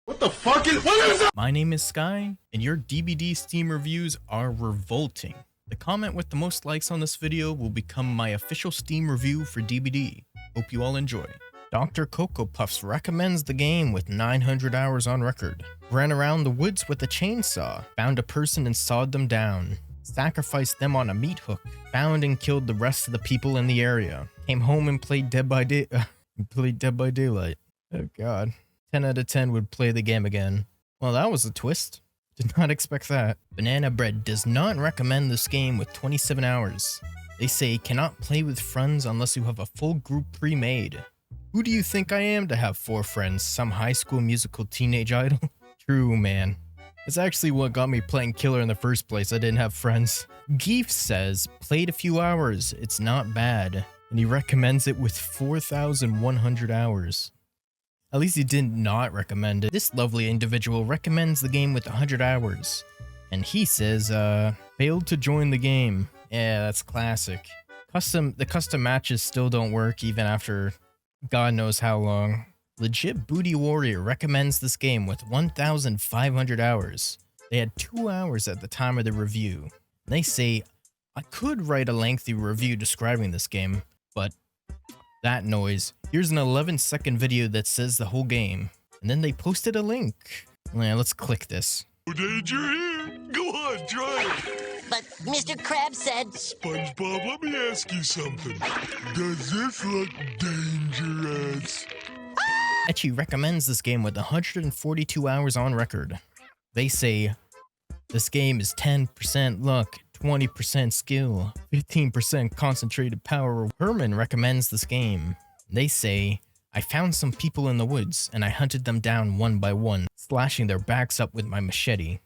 What the fuck is, what is that? My name is Sky, and your DBD Steam reviews are revolting. The comment with the most likes on this video will become my official Steam review for DBD. Hope you all enjoy. Dr. Cocoa Puffs recommends the game with 900 hours on record. Ran around the woods with a chainsaw. Found a person and sawed them down. Sacrificed them on a meat hook. Found and killed the rest of the people in the area. Came home and played Dead by Daylight. Oh god. 10 out of 10 would play the game again. Well, that was a twist. Did not expect that. Banana Bread does not recommend this game with 27 hours. They say cannot play with friends unless you have a full group pre-made. Who do you think I am to have 4 friends? Some high school musical teenage idol? True, man. It's actually what got me playing Killer in the first place. I didn't have friends. Geef says, played a few hours. It's not bad. And he recommends it with 4,100 hours. At least he did not recommend it. This lovely individual recommends the game with 100 hours. And he says, failed to join the game. Yeah, that's classic. The custom matches still don't work even after God knows how long. Legit Booty Warrior recommends this game with 1,500 hours. They had 2 hours at the time of the review. They say, I could write a lengthy review describing this game, but that noise. Here's an 11-second video that says the whole game, and then they posted a link. Yeah, let's click this. Danger here. Go on, try it. But Mr. Krabs said... SpongeBob, let me ask you something. Does this look dangerous? Etchy recommends this game with 142 hours on record. They say, this game is 10% luck, 20% skill, 15% concentrated power. Herman recommends this game. They say, I found some people in the woods and I hunted them down one by one, slashing their backs up with my machete.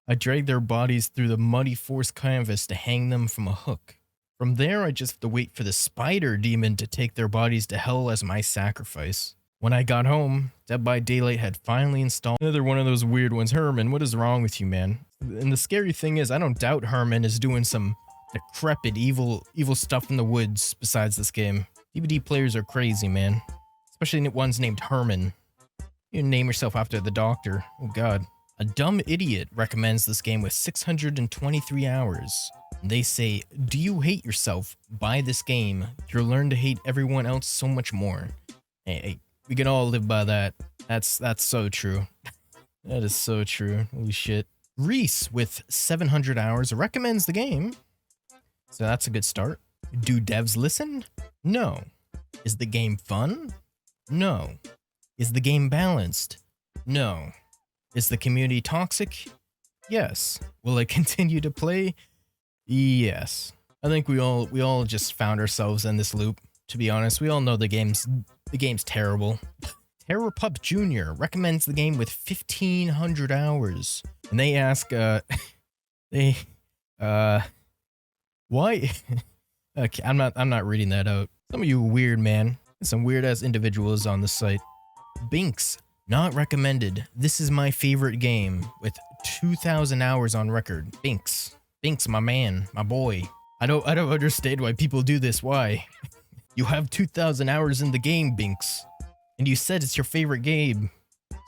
I dragged their bodies through the muddy forest canvas to hang them from a hook. From there, I just have to wait for the spider demon to take their bodies to hell as my sacrifice. When I got home, Dead by Daylight had finally installed another one of those weird ones. Herman, what is wrong with you, man? And the scary thing is, I don't doubt Herman is doing some decrepit, evil stuff in the woods besides this game. DVD players are crazy, man. Especially ones named Herman. You name yourself after the doctor. Oh god. A Dumb Idiot recommends this game with 623 hours. They say, do you hate yourself? Buy this game. You'll learn to hate everyone else so much more. Hey, we can all live by that. That's so true. That is so true. Holy shit. Reese with 700 hours recommends the game. So that's a good start. Do devs listen? No. Is the game fun? No. Is the game balanced? No. Is the community toxic? Yes. Will I continue to play? Yes. I think we all just found ourselves in this loop. To be honest, we all know the game's terrible. Terror Pup Jr. recommends the game with 1,500 hours. And they ask, why? Okay, I'm not reading that out. Some of you are weird, man. Some weird ass individuals on the site. Binks, not recommended. This is my favorite game with 2,000 hours on record. Binks, my man, my boy. I don't understand why people do this. Why? You have 2,000 hours in the game, Binks. And you said it's your favorite game.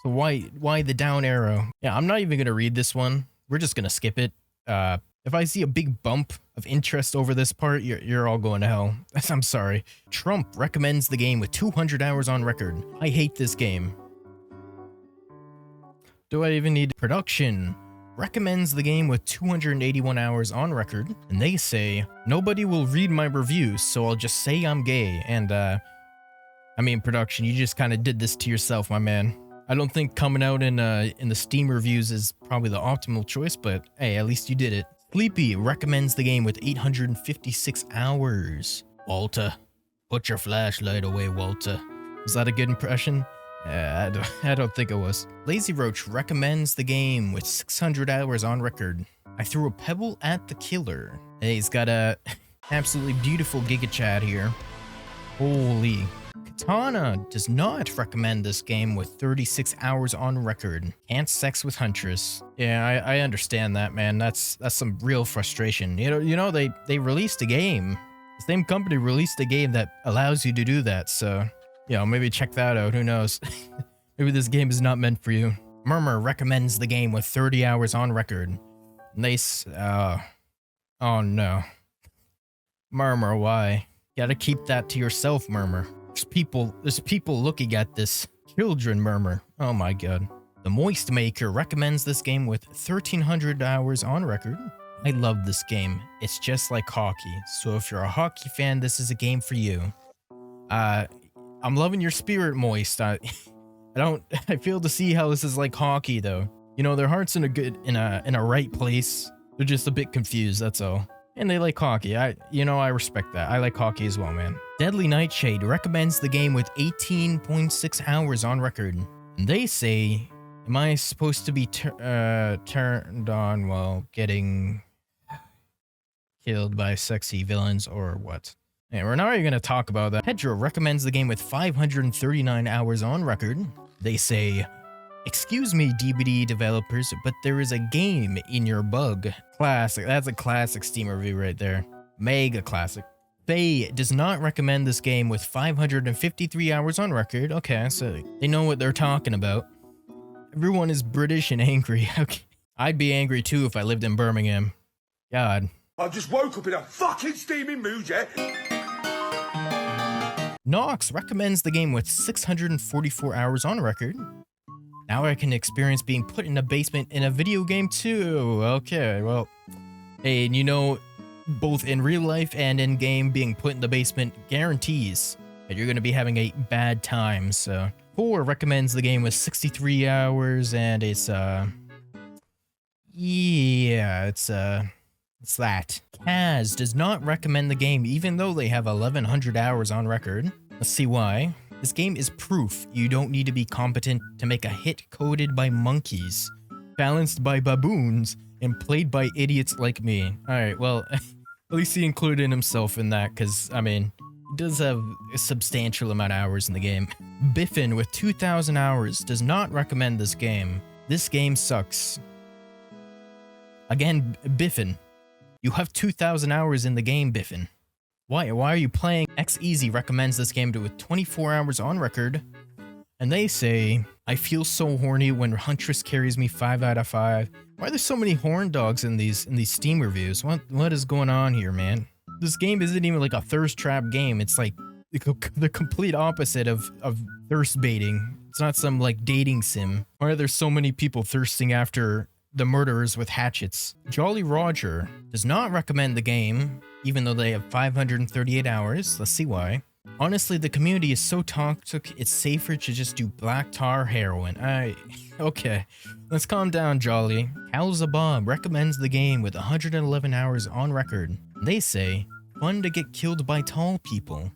So why the down arrow? Yeah, I'm not even gonna read this one. We're just gonna skip it. If I see a big bump of interest over this part, you're all going to hell. I'm sorry. Trump recommends the game with 200 hours on record. I hate this game. Do I even need production? Recommends the game with 281 hours on record, and they say, nobody will read my reviews, so I'll just say I'm gay. And I mean, production, you just kind of did this to yourself, my man. I don't think coming out in the Steam reviews is probably the optimal choice, but hey, at least you did it. Sleepy recommends the game with 856 hours. Walter, put your flashlight away, Walter. Was that a good impression? I don't think it was. Lazy Roach recommends the game with 600 hours on record. I threw a pebble at the killer. Hey, he's got a absolutely beautiful Giga Chat here. Holy. Katana does not recommend this game with 36 hours on record. Can't sex with Huntress. Yeah, I understand that, man. That's some real frustration. You know they released a game. The same company released a game that allows you to do that, so maybe check that out. Who knows? Maybe this game is not meant for you. Murmur recommends the game with 30 hours on record. They oh no. Murmur, why? Gotta keep that to yourself, Murmur. There's people looking at this. Children, Murmur. Oh my god. The Moist Maker recommends this game with 1,300 hours on record. I love this game. It's just like hockey. So if you're a hockey fan, this is a game for you. I'm loving your spirit, Moist. I fail to see how this is like hockey though. You know, their heart's in a right place. They're just a bit confused, that's all. And they like hockey. I respect that. I like hockey as well, man. Deadly Nightshade recommends the game with 18.6 hours on record. And they say, am I supposed to be turned on while getting killed by sexy villains or what? And we're not even going to talk about that. Pedro recommends the game with 539 hours on record. They say, excuse me, DVD developers, but there is a game in your bug. Classic. That's a classic Steam review right there. Mega classic. Faye does not recommend this game with 553 hours on record. Okay, so they know what they're talking about. Everyone is British and angry. Okay. I'd be angry too if I lived in Birmingham. God. I just woke up in a fucking steaming mood, yeah? Nox recommends the game with 644 hours on record. Now I can experience being put in a basement in a video game too. Okay, well, hey, and you know, both in real life and in game, being put in the basement guarantees that you're going to be having a bad time. So 4 recommends the game with 63 hours, and it's it's that. Kaz does not recommend the game even though they have 1,100 hours on record. Let's see why. This game is proof you don't need to be competent to make a hit coded by monkeys, balanced by baboons, and played by idiots like me. Alright, well, at least he included himself in that, because, I mean, he does have a substantial amount of hours in the game. Biffin with 2,000 hours does not recommend this game. This game sucks. Again, Biffin. You have 2,000 hours in the game, Biffin. Why are you playing? X-Easy recommends this game with 24 hours on record. And they say, I feel so horny when Huntress carries me 5 out of 5. Why are there so many horn dogs in these Steam reviews? What is going on here, man? This game isn't even like a thirst trap game. It's like the complete opposite of thirst baiting. It's not some like dating sim. Why are there so many people thirsting after the murderers with hatchets? Jolly Roger does not recommend the game, even though they have 538 hours. Let's see why. Honestly, the community is so toxic, it's safer to just do black tar heroin. Okay, let's calm down, Jolly. Calzabob recommends the game with 111 hours on record. They say, fun to get killed by tall people.